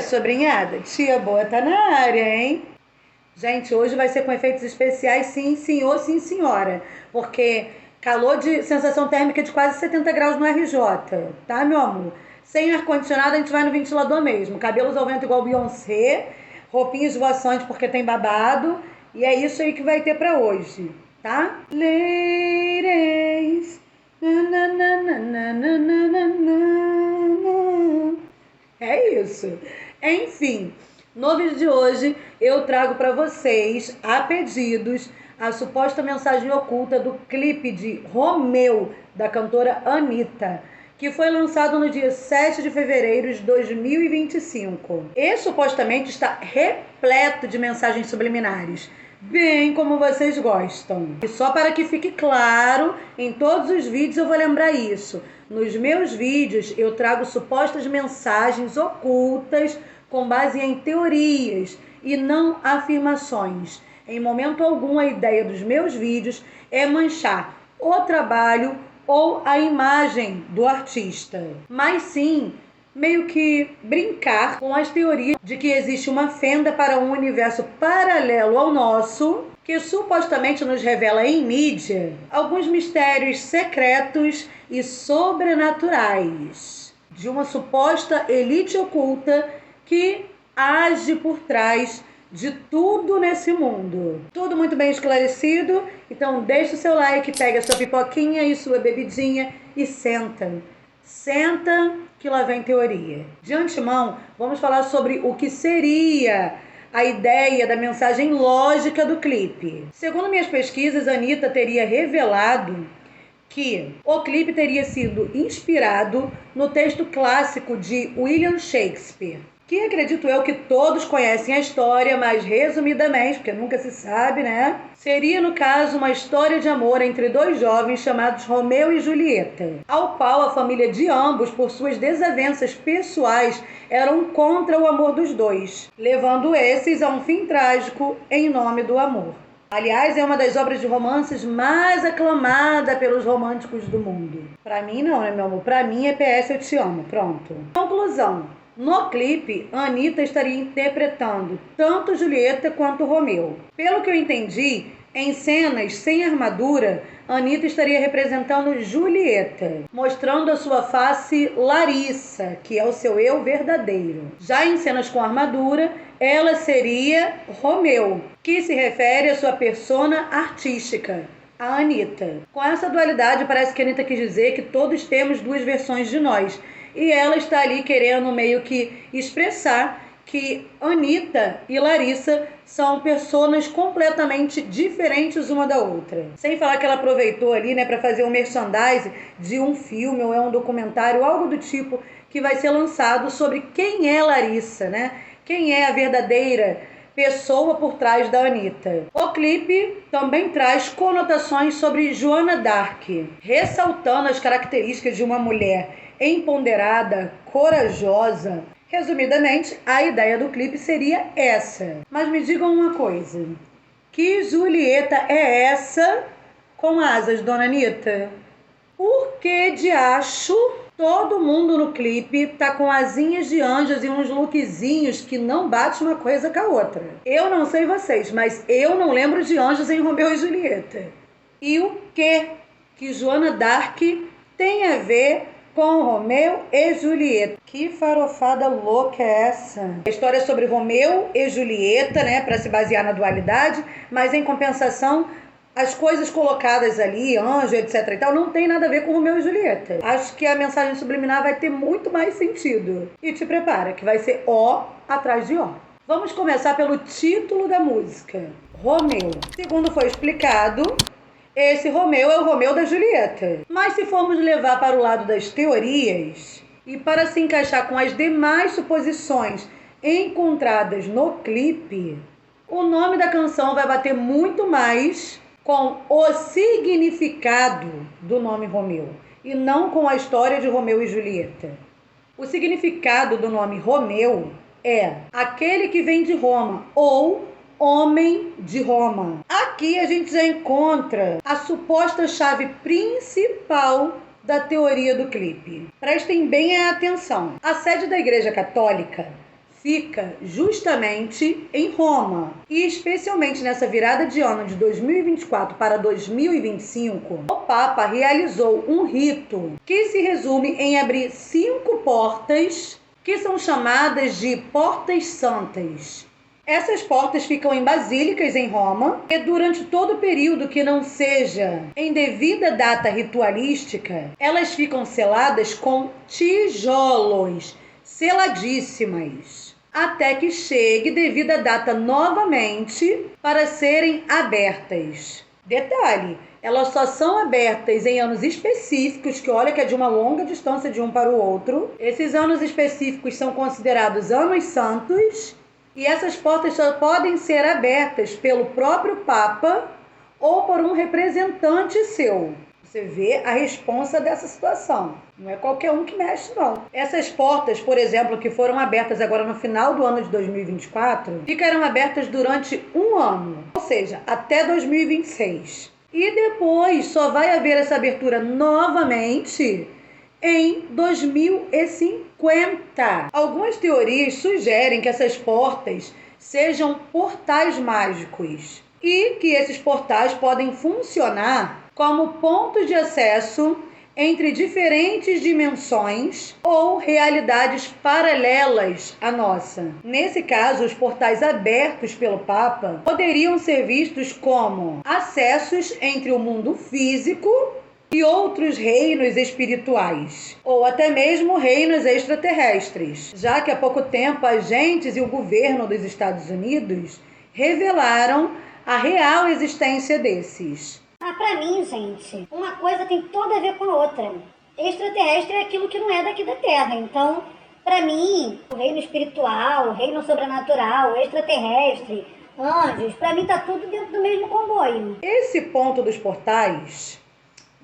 sobrinhada? Tia Boa tá na área, hein? Gente, hoje vai ser com efeitos especiais, sim, senhor, sim, senhora. Porque calor de sensação térmica de quase 70 graus no RJ, tá, meu amor? Sem ar-condicionado, a gente vai no ventilador mesmo. Cabelos ao vento igual Beyoncé, roupinha esvoaçante porque tem babado. E é isso aí que vai ter pra hoje, tá? Ladies, na, na, na, na, na, na, na, na. É isso. Enfim, no vídeo de hoje eu trago para vocês, a pedidos, a suposta mensagem oculta do clipe de Romeu, da cantora Anitta, que foi lançado no dia 7 de fevereiro de 2025. E supostamente está repleto de mensagens subliminares, bem como vocês gostam. E só para que fique claro, em todos os vídeos eu vou lembrar isso. Nos meus vídeos eu trago supostas mensagens ocultas com base em teorias e não afirmações. Em momento algum a ideia dos meus vídeos é manchar o trabalho ou a imagem do artista, mas sim meio que brincar com as teorias de que existe uma fenda para um universo paralelo ao nosso, que supostamente nos revela em mídia alguns mistérios secretos e sobrenaturais de uma suposta elite oculta que age por trás de tudo nesse mundo. Tudo muito bem esclarecido? Então deixa o seu like, pega a sua pipoquinha e sua bebidinha e senta. Senta que lá vem teoria. De antemão, vamos falar sobre o que seria a ideia da mensagem lógica do clipe. Segundo minhas pesquisas, a Anitta teria revelado que o clipe teria sido inspirado no texto clássico de William Shakespeare, que acredito eu que todos conhecem a história, mas resumidamente, porque nunca se sabe, né? Seria, no caso, uma história de amor entre dois jovens chamados Romeu e Julieta, ao qual a família de ambos, por suas desavenças pessoais, eram contra o amor dos dois, levando esses a um fim trágico em nome do amor. Aliás, é uma das obras de romances mais aclamada pelos românticos do mundo. Pra mim não, né, meu amor? Pra mim é PS Eu Te Amo. Pronto. Conclusão. No clipe, a Anitta estaria interpretando tanto Julieta quanto Romeu. Pelo que eu entendi, em cenas sem armadura, a Anitta estaria representando Julieta, mostrando a sua face Larissa, que é o seu eu verdadeiro. Já em cenas com armadura, ela seria Romeu, que se refere à sua persona artística, a Anitta. Com essa dualidade, parece que a Anitta quis dizer que todos temos duas versões de nós. E ela está ali querendo meio que expressar que Anitta e Larissa são personas completamente diferentes uma da outra. Sem falar que ela aproveitou ali, né, para fazer um merchandising de um filme ou é um documentário, algo do tipo, que vai ser lançado sobre quem é Larissa, né? Quem é a verdadeira pessoa por trás da Anitta. O clipe também traz conotações sobre Joana d'Arc, ressaltando as características de uma mulher empoderada, corajosa. Resumidamente, a ideia do clipe seria essa. Mas me digam uma coisa, que Julieta é essa com asas, dona Anitta? Por que de acho todo mundo no clipe tá com asinhas de anjos e uns lookzinhos que não bate uma coisa com a outra? Eu não sei vocês, mas eu não lembro de anjos em Romeu e Julieta. E o que Joana d'Arc tem a ver com Romeu e Julieta? Que farofada louca é essa? A história é sobre Romeu e Julieta, né, para se basear na dualidade, mas em compensação as coisas colocadas ali, anjo, etc e tal, não tem nada a ver com Romeu e Julieta. Acho que a mensagem subliminar vai ter muito mais sentido. E te prepara, que vai ser O atrás de O. Vamos começar pelo título da música, Romeu. Segundo foi explicado, esse Romeu é o Romeu da Julieta. Mas se formos levar para o lado das teorias e para se encaixar com as demais suposições encontradas no clipe, o nome da canção vai bater muito mais com o significado do nome Romeu e não com a história de Romeu e Julieta. O significado do nome Romeu é aquele que vem de Roma ou homem de Roma. Aqui a gente já encontra a suposta chave principal da teoria do clipe. Prestem bem atenção. A sede da Igreja Católica fica justamente em Roma. E especialmente nessa virada de ano de 2024 para 2025, o Papa realizou um rito que se resume em abrir 5 portas que são chamadas de portas santas. Essas portas ficam em basílicas em Roma e durante todo o período que não seja em devida data ritualística, elas ficam seladas com tijolos, seladíssimas, até que chegue devida data novamente para serem abertas. Detalhe, elas só são abertas em anos específicos, que olha que é de uma longa distância de um para o outro. Esses anos específicos são considerados anos santos. E essas portas só podem ser abertas pelo próprio Papa ou por um representante seu. Você vê a responsa dessa situação. Não é qualquer um que mexe, não. Essas portas, por exemplo, que foram abertas agora no final do ano de 2024, ficarão abertas durante um ano, ou seja, até 2026. E depois só vai haver essa abertura novamente em 2050. Algumas teorias sugerem que essas portas sejam portais mágicos e que esses portais podem funcionar como pontos de acesso entre diferentes dimensões ou realidades paralelas à nossa. Nesse caso, os portais abertos pelo Papa poderiam ser vistos como acessos entre o mundo físico e outros reinos espirituais, ou até mesmo reinos extraterrestres, já que há pouco tempo agentes e o governo dos Estados Unidos revelaram a real existência desses. Pra mim, gente, uma coisa tem toda a ver com a outra. Extraterrestre é aquilo que não é daqui da Terra, então, pra mim, o reino espiritual, o reino sobrenatural, o extraterrestre, anjos, pra mim tá tudo dentro do mesmo comboio. Esse ponto dos portais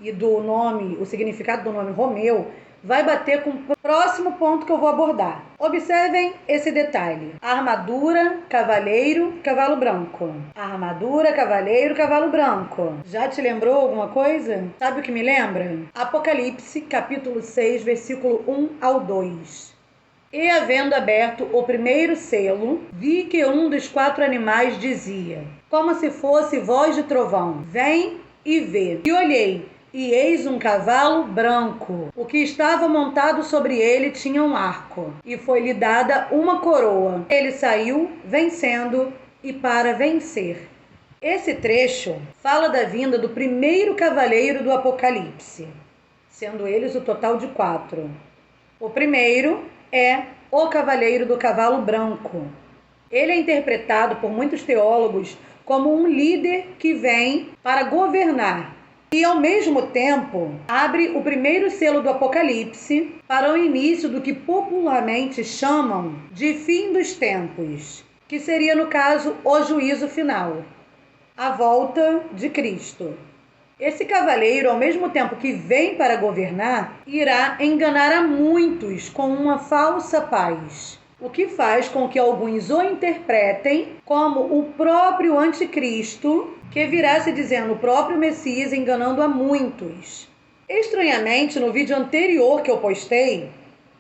e do nome, o significado do nome Romeu, vai bater com o próximo ponto que eu vou abordar. Observem esse detalhe. Armadura, cavaleiro, cavalo branco. Armadura, cavaleiro, cavalo branco. Já te lembrou alguma coisa? Sabe o que me lembra? Apocalipse, capítulo 6, versículo 1 ao 2. E havendo aberto o primeiro selo, vi que um dos 4 animais dizia, como se fosse voz de trovão, vem e vê. E olhei, e eis um cavalo branco. O que estava montado sobre ele tinha um arco, e foi-lhe dada uma coroa. Ele saiu vencendo e para vencer. Esse trecho fala da vinda do primeiro cavaleiro do Apocalipse, sendo eles o total de 4. O primeiro é o cavaleiro do cavalo branco. Ele é interpretado por muitos teólogos como um líder que vem para governar e, ao mesmo tempo, abre o primeiro selo do Apocalipse para o início do que popularmente chamam de fim dos tempos, que seria, no caso, o juízo final, a volta de Cristo. Esse cavaleiro, ao mesmo tempo que vem para governar, irá enganar a muitos com uma falsa paz, o que faz com que alguns o interpretem como o próprio anticristo, que virá se dizendo o próprio Messias, enganando a muitos. Estranhamente, no vídeo anterior que eu postei,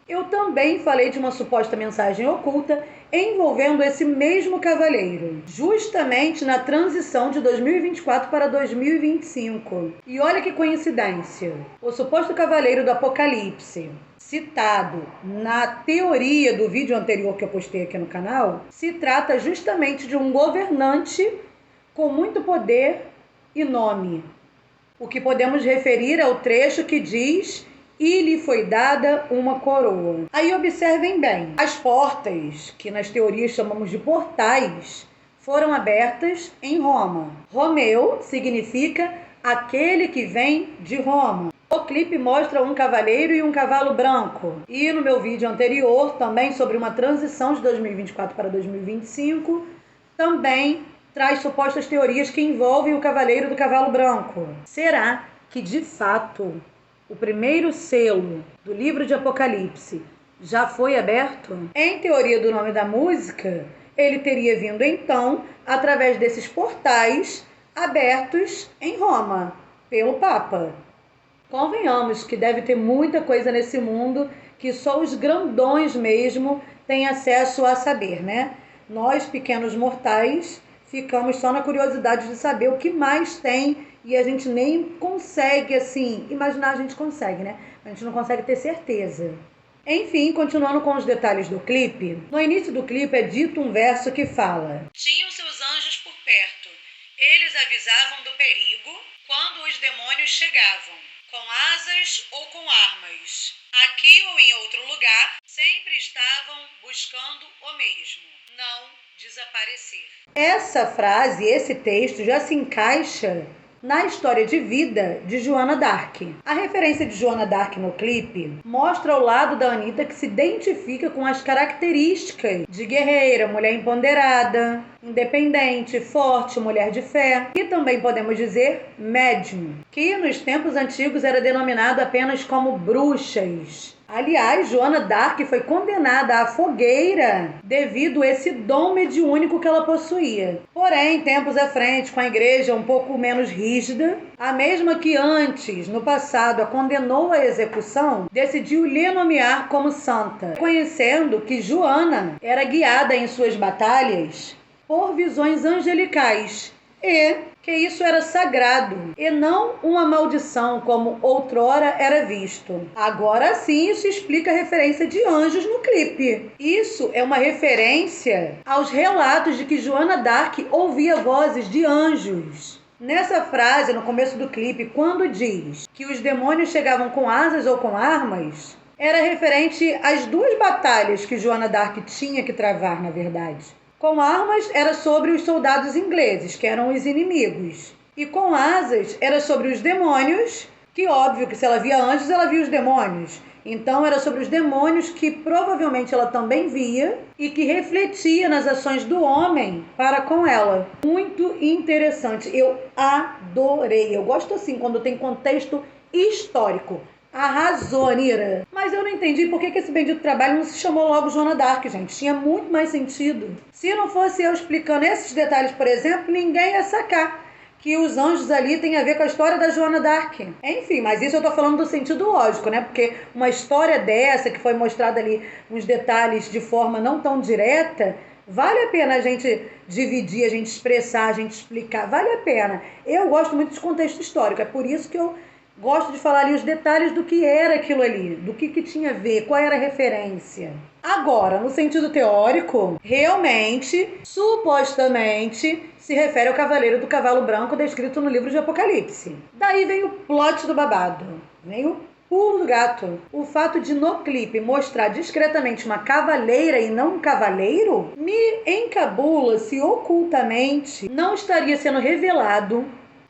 eu também falei de uma suposta mensagem oculta envolvendo esse mesmo cavaleiro, justamente na transição de 2024 para 2025. E olha que coincidência, o suposto cavaleiro do Apocalipse, citado na teoria do vídeo anterior que eu postei aqui no canal, se trata justamente de um governante com muito poder e nome, o que podemos referir ao trecho que diz: e lhe foi dada uma coroa. Aí observem bem, as portas, que nas teorias chamamos de portais, foram abertas em Roma. Romeu significa aquele que vem de Roma. O clipe mostra um cavaleiro e um cavalo branco. E no meu vídeo anterior, também sobre uma transição de 2024 para 2025, também traz supostas teorias que envolvem o cavaleiro do cavalo branco. Será que, de fato, o primeiro selo do livro de Apocalipse já foi aberto? Em teoria do nome da música, ele teria vindo então através desses portais abertos em Roma, pelo Papa. Convenhamos que deve ter muita coisa nesse mundo que só os grandões mesmo tem acesso a saber, né? Nós, pequenos mortais, ficamos só na curiosidade de saber o que mais tem e a gente nem consegue, assim, imaginar a gente consegue, né? A gente não consegue ter certeza. Enfim, continuando com os detalhes do clipe, no início do clipe é dito um verso que fala: tinham seus anjos por perto, eles avisavam do perigo quando os demônios chegavam, com asas ou com armas. Aqui ou em outro lugar, sempre estavam buscando o mesmo, não desaparecer. Essa frase, esse texto já se encaixa na história de vida de Joana d'Arc. A referência de Joana d'Arc no clipe mostra o lado da Anitta que se identifica com as características de guerreira, mulher empoderada, independente, forte, mulher de fé. E também podemos dizer médium, que nos tempos antigos era denominado apenas como bruxas. Aliás, Joana d'Arc foi condenada à fogueira devido a esse dom mediúnico que ela possuía. Porém, tempos à frente, com a igreja um pouco menos rígida, a mesma que antes, no passado, a condenou à execução, decidiu lhe nomear como santa, reconhecendo que Joana era guiada em suas batalhas por visões angelicais e que isso era sagrado e não uma maldição como outrora era visto. Agora sim, isso explica a referência de anjos no clipe. Isso é uma referência aos relatos de que Joana d'Arc ouvia vozes de anjos. Nessa frase, no começo do clipe, quando diz que os demônios chegavam com asas ou com armas, era referente às duas batalhas que Joana d'Arc tinha que travar, na verdade. Com armas era sobre os soldados ingleses, que eram os inimigos. E com asas era sobre os demônios, que óbvio que se ela via anjos, ela via os demônios. Então era sobre os demônios que provavelmente ela também via e que refletia nas ações do homem para com ela. Muito interessante. Eu adorei. Eu gosto assim quando tem contexto histórico. Arrasou, Anira. Mas eu não entendi por que esse bendito trabalho não se chamou logo Joana d'Arc, gente. Tinha muito mais sentido. Se não fosse eu explicando esses detalhes, por exemplo, ninguém ia sacar que os anjos ali têm a ver com a história da Joana d'Arc. Enfim, mas isso eu tô falando do sentido lógico, né? Porque uma história dessa, que foi mostrada ali uns detalhes de forma não tão direta, vale a pena a gente dividir, a gente expressar, a gente explicar. Vale a pena. Eu gosto muito de contexto histórico. É por isso que eu gosto de falar ali os detalhes do que era aquilo ali, do que tinha a ver, qual era a referência. Agora, no sentido teórico, realmente, supostamente, se refere ao cavaleiro do cavalo branco descrito no livro de Apocalipse. Daí vem o plot do babado, vem o pulo do gato. O fato de no clipe mostrar discretamente uma cavaleira e não um cavaleiro me encabula se ocultamente não estaria sendo revelado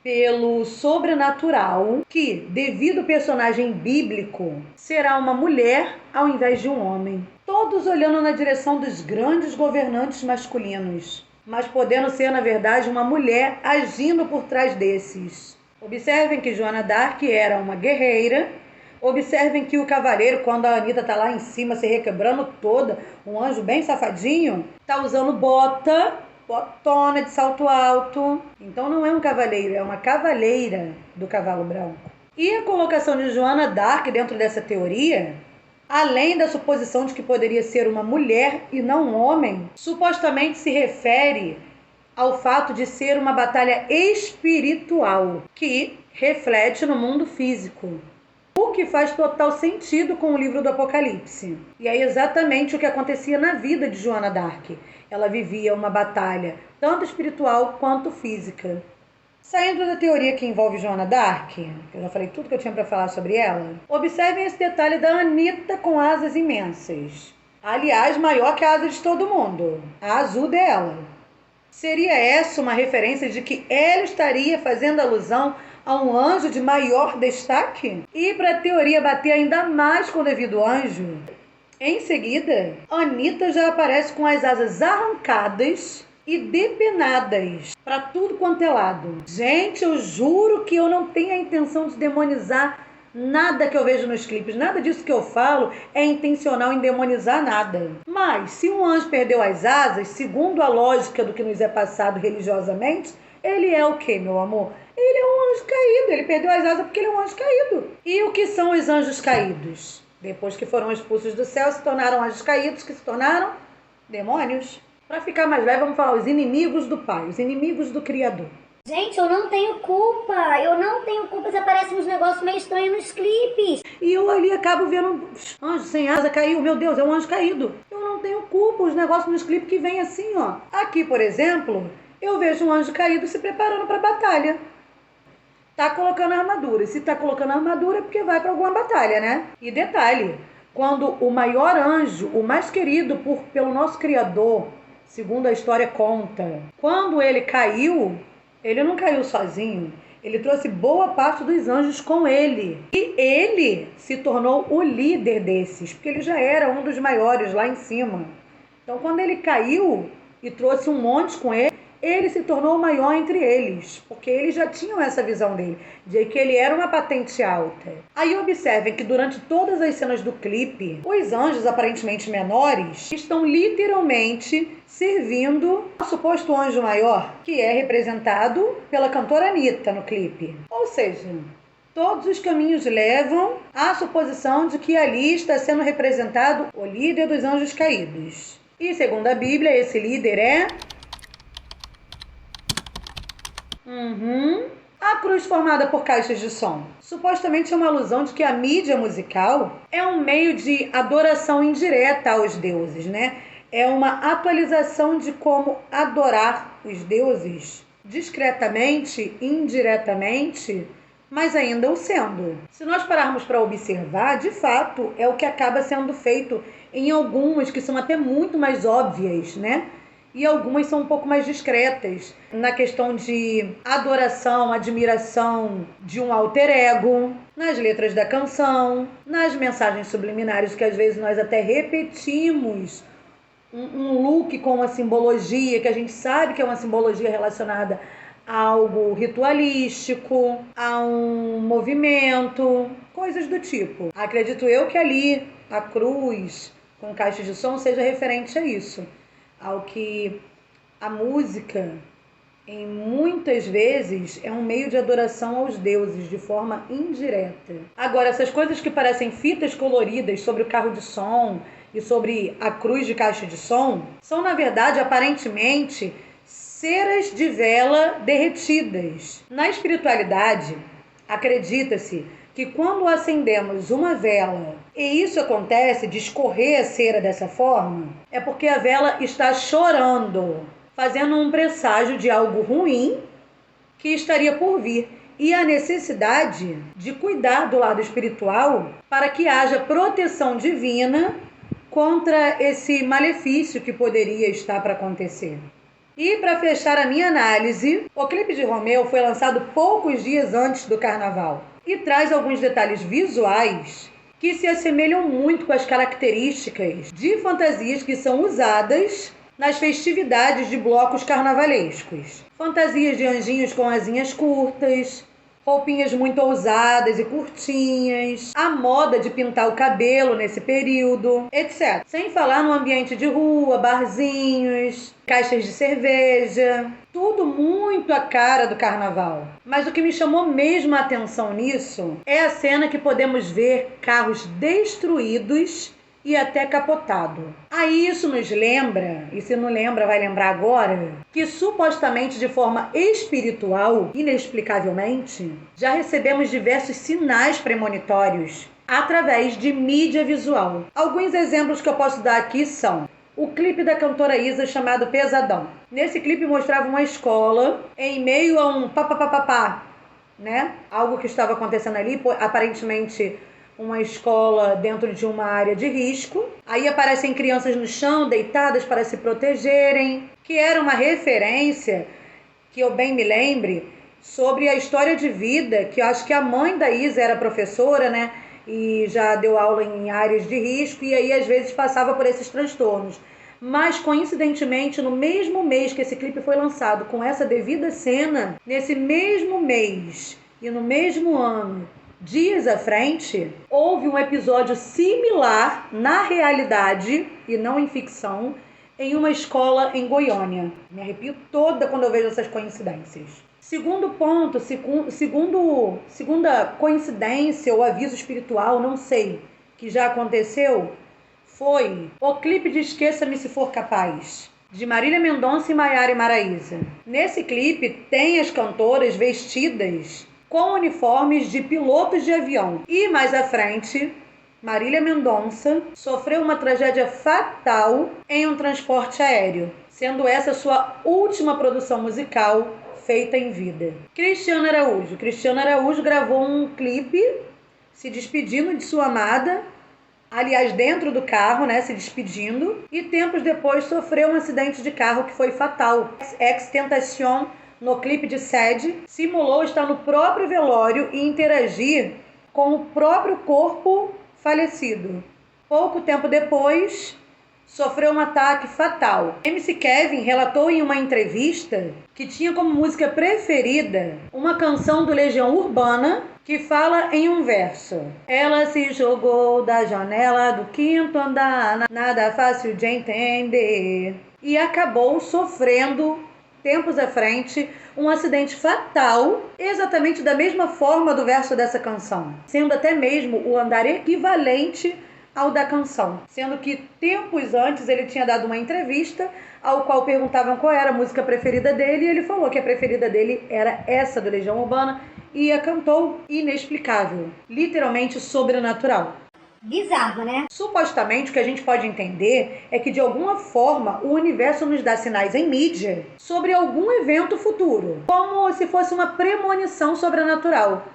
pelo sobrenatural que, devido ao personagem bíblico, será uma mulher ao invés de um homem. Todos olhando na direção dos grandes governantes masculinos, mas podendo ser, na verdade, uma mulher agindo por trás desses. Observem que Joana d'Arc era uma guerreira. Observem que o cavaleiro, quando a Anitta tá lá em cima se requebrando toda, um anjo bem safadinho, tá usando botona de salto alto. Então não é um cavaleiro, é uma cavaleira do cavalo branco. E a colocação de Joana d'Arc dentro dessa teoria, além da suposição de que poderia ser uma mulher e não um homem, supostamente se refere ao fato de ser uma batalha espiritual que reflete no mundo físico. O que faz total sentido com o livro do Apocalipse. E é exatamente o que acontecia na vida de Joana d'Arc. Ela vivia uma batalha tanto espiritual quanto física. Saindo da teoria que envolve Joana d'Arc, que eu já falei tudo que eu tinha para falar sobre ela, observem esse detalhe da Anitta com asas imensas. Aliás, maior que a asa de todo mundo. A azul dela. Seria essa uma referência de que ela estaria fazendo alusão a um anjo de maior destaque? E para a teoria bater ainda mais com o devido anjo, em seguida, Anitta já aparece com as asas arrancadas e depenadas para tudo quanto é lado. Gente, eu juro que eu não tenho a intenção de demonizar nada que eu vejo nos clipes. Nada disso que eu falo é intencional em demonizar nada. Mas, se um anjo perdeu as asas, segundo a lógica do que nos é passado religiosamente, ele é o quê, meu amor? Ele é um anjo caído. Ele perdeu as asas porque ele é um anjo caído. E o que são os anjos caídos? Depois que foram expulsos do céu, se tornaram anjos caídos, que se tornaram demônios. Para ficar mais leve, vamos falar os inimigos do Pai, os inimigos do Criador. Gente, eu não tenho culpa. Eu não tenho culpa se aparecem uns negócios meio estranhos nos clipes. E eu ali acabo vendo anjo sem asa caiu. Meu Deus, é um anjo caído. Eu não tenho culpa, os negócios nos clipes que vem assim, ó. Aqui, por exemplo, eu vejo um anjo caído se preparando para a batalha. Tá colocando a armadura. E se tá colocando a armadura é porque vai para alguma batalha, né? E detalhe, quando o maior anjo, o mais querido pelo nosso Criador, segundo a história conta, quando ele caiu, ele não caiu sozinho. Ele trouxe boa parte dos anjos com ele. E ele se tornou o líder desses, porque ele já era um dos maiores lá em cima. Então, quando ele caiu e trouxe um monte com ele, ele se tornou o maior entre eles, porque eles já tinham essa visão dele, de que ele era uma patente alta. Aí observem que durante todas as cenas do clipe, os anjos aparentemente menores estão literalmente servindo ao suposto anjo maior, que é representado pela cantora Anitta no clipe. Ou seja, todos os caminhos levam à suposição de que ali está sendo representado o líder dos anjos caídos. E segundo a Bíblia, esse líder é... a cruz formada por caixas de som. Supostamente é uma alusão de que a mídia musical é um meio de adoração indireta aos deuses, né? É uma atualização de como adorar os deuses discretamente, indiretamente, mas ainda o sendo. Se nós pararmos para observar, de fato, é o que acaba sendo feito em algumas que são até muito mais óbvias, né? E algumas são um pouco mais discretas, na questão de adoração, admiração de um alter ego, nas letras da canção, nas mensagens subliminares que às vezes nós até repetimos um look com uma simbologia, que a gente sabe que é uma simbologia relacionada a algo ritualístico, a um movimento, coisas do tipo. Acredito eu que ali a cruz com caixa de som seja referente a isso. Ao que a música, em muitas vezes, é um meio de adoração aos deuses, de forma indireta. Agora, essas coisas que parecem fitas coloridas sobre o carro de som e sobre a cruz de caixa de som, são, na verdade, aparentemente, ceras de vela derretidas. Na espiritualidade, acredita-se que quando acendemos uma vela e isso acontece de escorrer a cera dessa forma, é porque a vela está chorando, fazendo um presságio de algo ruim que estaria por vir. E a necessidade de cuidar do lado espiritual para que haja proteção divina contra esse malefício que poderia estar para acontecer. E para fechar a minha análise, o clipe de Romeu foi lançado poucos dias antes do carnaval e traz alguns detalhes visuais que se assemelham muito com as características de fantasias que são usadas nas festividades de blocos carnavalescos. Fantasias de anjinhos com asinhas curtas, roupinhas muito ousadas e curtinhas, a moda de pintar o cabelo nesse período, etc. Sem falar no ambiente de rua, barzinhos, caixas de cerveja, tudo muito a cara do carnaval. Mas o que me chamou mesmo a atenção nisso é a cena que podemos ver carros destruídos e até capotado. Aí isso nos lembra, e se não lembra vai lembrar agora, que supostamente de forma espiritual, inexplicavelmente, já recebemos diversos sinais premonitórios através de mídia visual. Alguns exemplos que eu posso dar aqui são o clipe da cantora Isa chamado Pesadão. Nesse clipe mostrava uma escola em meio a um papapá, né? Algo que estava acontecendo ali, aparentemente uma escola dentro de uma área de risco. Aí aparecem crianças no chão, deitadas para se protegerem, que era uma referência, que eu bem me lembre, sobre a história de vida, que eu acho que a mãe da Isa era professora, né? E já deu aula em áreas de risco, e aí às vezes passava por esses transtornos. Mas, coincidentemente, no mesmo mês que esse clipe foi lançado, com essa devida cena, nesse mesmo mês e no mesmo ano, dias à frente, houve um episódio similar na realidade e não em ficção, em uma escola em Goiânia. Me arrepio toda quando eu vejo essas coincidências. Segundo ponto, segunda coincidência ou aviso espiritual, não sei, que já aconteceu foi o clipe de Esqueça-me Se For Capaz, de Marília Mendonça e Maiara e Maraíza. Nesse clipe tem as cantoras vestidas com uniformes de pilotos de avião. E mais à frente, Marília Mendonça sofreu uma tragédia fatal em um transporte aéreo, sendo essa sua última produção musical feita em vida. Cristiano Araújo gravou um clipe se despedindo de sua amada, aliás, dentro do carro, né, se despedindo, e tempos depois sofreu um acidente de carro que foi fatal. Ex-Tentacion, no clipe de Sede, simulou estar no próprio velório e interagir com o próprio corpo falecido. Pouco tempo depois, sofreu um ataque fatal. MC Kevin relatou em uma entrevista que tinha como música preferida uma canção do Legião Urbana que fala em um verso: ela se jogou da janela do 5º andar, nada fácil de entender. E acabou sofrendo, tempos à frente, um acidente fatal, exatamente da mesma forma do verso dessa canção, sendo até mesmo o andar equivalente ao da canção, sendo que tempos antes ele tinha dado uma entrevista ao qual perguntavam qual era a música preferida dele, e ele falou que a preferida dele era essa do Legião Urbana e a cantou. Inexplicável, literalmente sobrenatural. Bizarro, né? Supostamente o que a gente pode entender é que de alguma forma o universo nos dá sinais em mídia sobre algum evento futuro, como se fosse uma premonição sobrenatural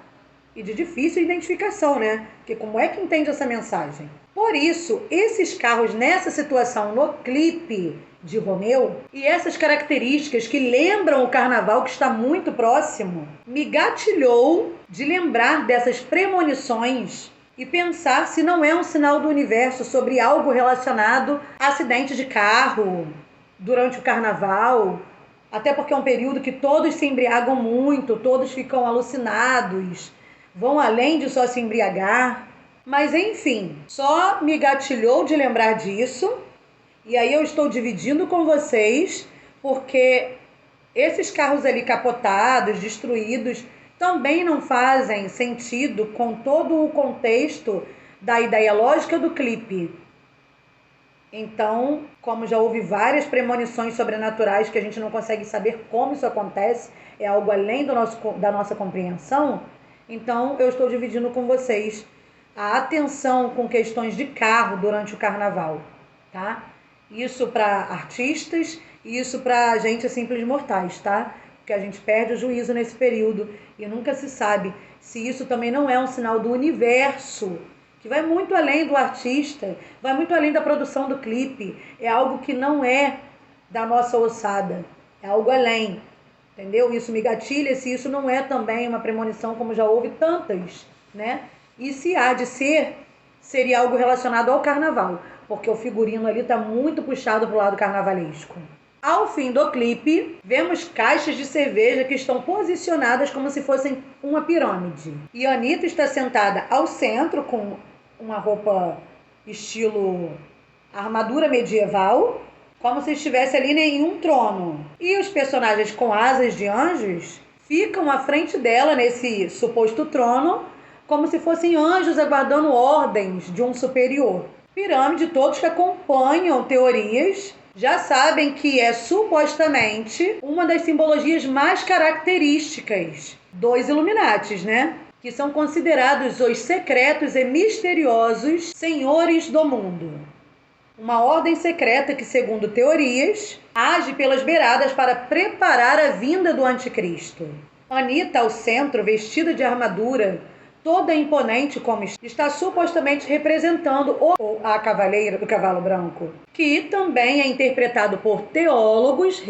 e de difícil identificação, né? Porque como é que entende essa mensagem? Por isso, esses carros nessa situação no clipe de Romeu e essas características que lembram o carnaval que está muito próximo, me gatilhou de lembrar dessas premonições e pensar se não é um sinal do universo sobre algo relacionado a acidente de carro durante o carnaval, até porque é um período que todos se embriagam muito, todos ficam alucinados, vão além de só se embriagar. Mas enfim, só me gatilhou de lembrar disso, e aí eu estou dividindo com vocês, porque esses carros ali capotados, destruídos, também não fazem sentido com todo o contexto da ideia lógica do clipe. Então, como já houve várias premonições sobrenaturais que a gente não consegue saber como isso acontece, é algo além da nossa compreensão, então eu estou dividindo com vocês a atenção com questões de carro durante o carnaval, tá? Isso para artistas e isso para gente simples mortais, tá? Porque a gente perde o juízo nesse período e nunca se sabe se isso também não é um sinal do universo, que vai muito além do artista, vai muito além da produção do clipe, é algo que não é da nossa ossada, é algo além, entendeu? Isso me gatilha se isso não é também uma premonição, como já houve tantas, né? E se há de ser, seria algo relacionado ao carnaval, porque o figurino ali está muito puxado para o lado carnavalesco. Ao fim do clipe, vemos caixas de cerveja que estão posicionadas como se fossem uma pirâmide. E a Anitta está sentada ao centro com uma roupa estilo armadura medieval, como se estivesse ali em um trono. E os personagens com asas de anjos ficam à frente dela nesse suposto trono, como se fossem anjos aguardando ordens de um superior. Pirâmide, todos que acompanham teorias já sabem que é supostamente uma das simbologias mais características dos Illuminatis, né? Que são considerados os secretos e misteriosos senhores do mundo. Uma ordem secreta que, segundo teorias, age pelas beiradas para preparar a vinda do anticristo. Anitta, ao centro, vestida de armadura, toda imponente como está supostamente representando a cavaleira do cavalo branco, que também é interpretado por teólogos,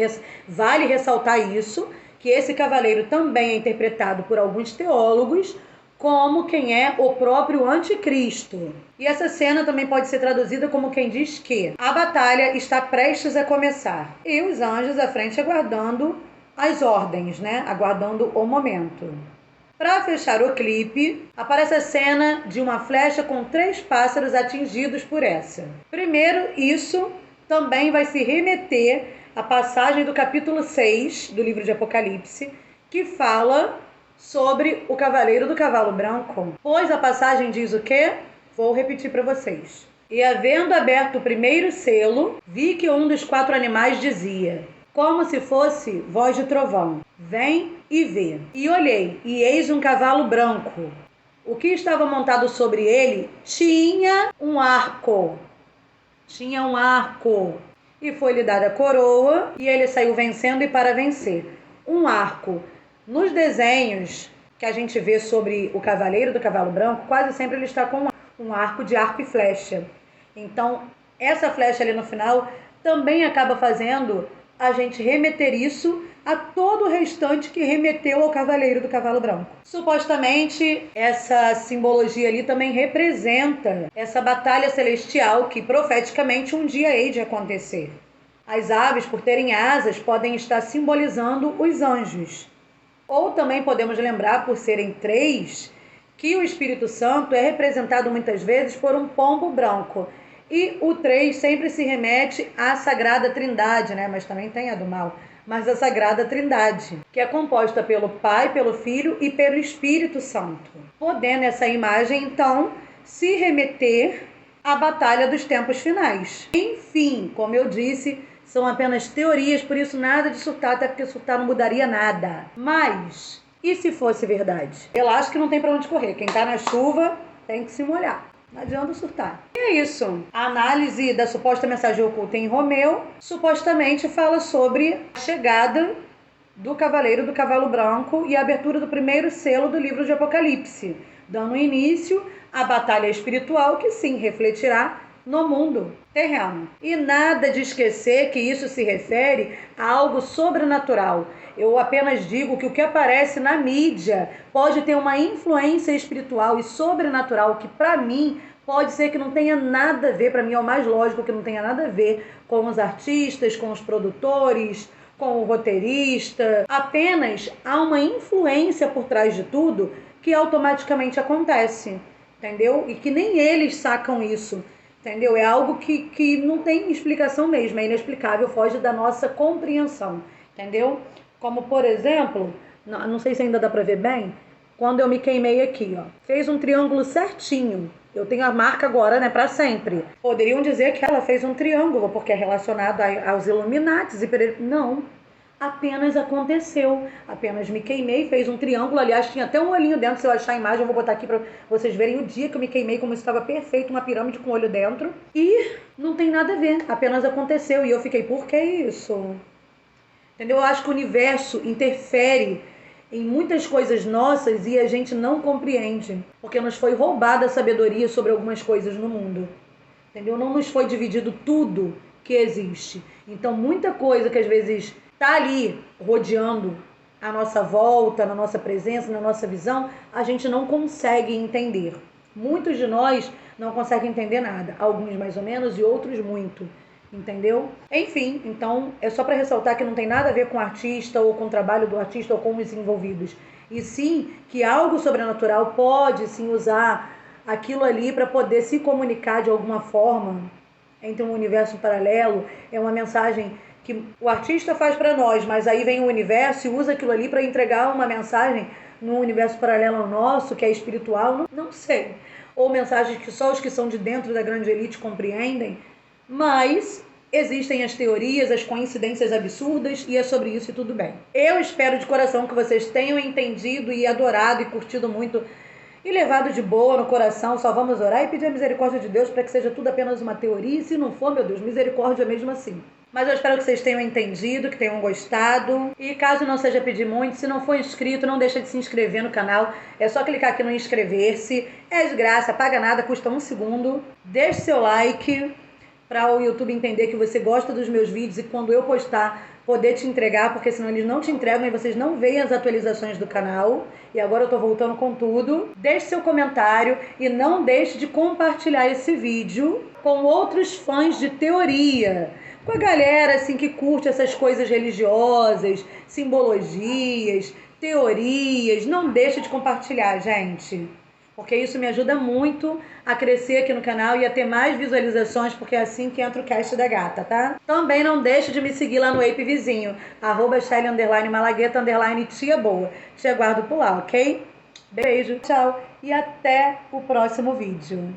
vale ressaltar isso, que esse cavaleiro também é interpretado por alguns teólogos como quem é o próprio anticristo. E essa cena também pode ser traduzida como quem diz que a batalha está prestes a começar e os anjos à frente aguardando as ordens, né? Aguardando o momento. Para fechar o clipe, aparece a cena de uma flecha com 3 pássaros atingidos por essa. Primeiro, isso também vai se remeter à passagem do capítulo 6 do livro de Apocalipse, que fala sobre o cavaleiro do cavalo branco. Pois a passagem diz o quê? Vou repetir para vocês. E havendo aberto o primeiro selo, vi que um dos 4 animais dizia, como se fosse voz de trovão, vem e vê. E olhei, e eis um cavalo branco. O que estava montado sobre ele tinha um arco. Tinha um arco. E foi-lhe dada a coroa, e ele saiu vencendo e para vencer. Um arco. Nos desenhos que a gente vê sobre o cavaleiro do cavalo branco, quase sempre ele está com um arco de arco e flecha. Então, essa flecha ali no final também acaba fazendo a gente remeter isso a todo o restante que remeteu ao cavaleiro do cavalo branco. Supostamente, essa simbologia ali também representa essa batalha celestial que profeticamente um dia hei de acontecer. As aves, por terem asas, podem estar simbolizando os anjos. Ou também podemos lembrar, por serem 3, que o Espírito Santo é representado muitas vezes por um pombo branco. E o 3 sempre se remete à Sagrada Trindade, né? Mas também tem a do mal. Mas a Sagrada Trindade, que é composta pelo Pai, pelo Filho e pelo Espírito Santo. Podendo essa imagem, então, se remeter à batalha dos tempos finais. Enfim, como eu disse, são apenas teorias, por isso nada de surtar, até porque surtar não mudaria nada. Mas, e se fosse verdade? Eu acho que não tem pra onde correr. Quem tá na chuva tem que se molhar. Não adianta surtar. E é isso. A análise da suposta mensagem oculta em Romeu, supostamente fala sobre a chegada do cavaleiro do cavalo branco e a abertura do primeiro selo do livro de Apocalipse, dando início à batalha espiritual que sim refletirá no mundo terreno. E nada de esquecer que isso se refere a algo sobrenatural. Eu apenas digo que o que aparece na mídia pode ter uma influência espiritual e sobrenatural que, para mim, pode ser que não tenha nada a ver, para mim é o mais lógico que não tenha nada a ver com os artistas, com os produtores, com o roteirista. Apenas há uma influência por trás de tudo que automaticamente acontece, entendeu? E que nem eles sacam isso. Entendeu? É algo que não tem explicação mesmo, é inexplicável, foge da nossa compreensão, entendeu? Como, por exemplo, não sei se ainda dá pra ver bem, quando eu me queimei aqui, ó, fez um triângulo certinho. Eu tenho a marca agora, né, pra sempre. Poderiam dizer que ela fez um triângulo, porque é relacionado aos Illuminatis e não. Apenas aconteceu, apenas me queimei, fez um triângulo, aliás, tinha até um olhinho dentro, se eu achar a imagem eu vou botar aqui pra vocês verem o dia que eu me queimei, como estava perfeito, uma pirâmide com olho dentro, e não tem nada a ver, apenas aconteceu, e eu fiquei, por que isso? Entendeu? Eu acho que o universo interfere em muitas coisas nossas e a gente não compreende, porque nos foi roubada a sabedoria sobre algumas coisas no mundo, entendeu? Não nos foi dividido tudo que existe, então muita coisa que às vezes está ali rodeando a nossa volta, na nossa presença, na nossa visão, a gente não consegue entender. Muitos de nós não conseguem entender nada, alguns mais ou menos e outros muito, entendeu? Enfim, então é só para ressaltar que não tem nada a ver com o artista ou com o trabalho do artista ou com os envolvidos, e sim que algo sobrenatural pode sim usar aquilo ali para poder se comunicar de alguma forma entre um universo paralelo. É uma mensagem que o artista faz para nós, mas aí vem o universo e usa aquilo ali para entregar uma mensagem num universo paralelo ao nosso, que é espiritual, não sei. Ou mensagens que só os que são de dentro da grande elite compreendem, mas existem as teorias, as coincidências absurdas, e é sobre isso e tudo bem. Eu espero de coração que vocês tenham entendido e adorado e curtido muito e levado de boa no coração. Só vamos orar e pedir a misericórdia de Deus para que seja tudo apenas uma teoria, e se não for, meu Deus, misericórdia mesmo assim. Mas eu espero que vocês tenham entendido, que tenham gostado. E caso não seja pedir muito, se não for inscrito, não deixa de se inscrever no canal. É só clicar aqui no inscrever-se. É de graça, paga nada, custa 1 segundo. Deixe seu like para o YouTube entender que você gosta dos meus vídeos e quando eu postar, poder te entregar, porque senão eles não te entregam e vocês não veem as atualizações do canal. E agora eu tô voltando com tudo. Deixe seu comentário e não deixe de compartilhar esse vídeo com outros fãs de teoria, com a galera assim que curte essas coisas religiosas, simbologias, teorias. Não deixe de compartilhar, gente, porque isso me ajuda muito a crescer aqui no canal e a ter mais visualizações, porque é assim que entra o cast da gata, tá? Também não deixe de me seguir lá no Ape Vizinho, @Shelly_Malagueta_Tia Boa. Te aguardo por lá, ok? Beijo, tchau e até o próximo vídeo.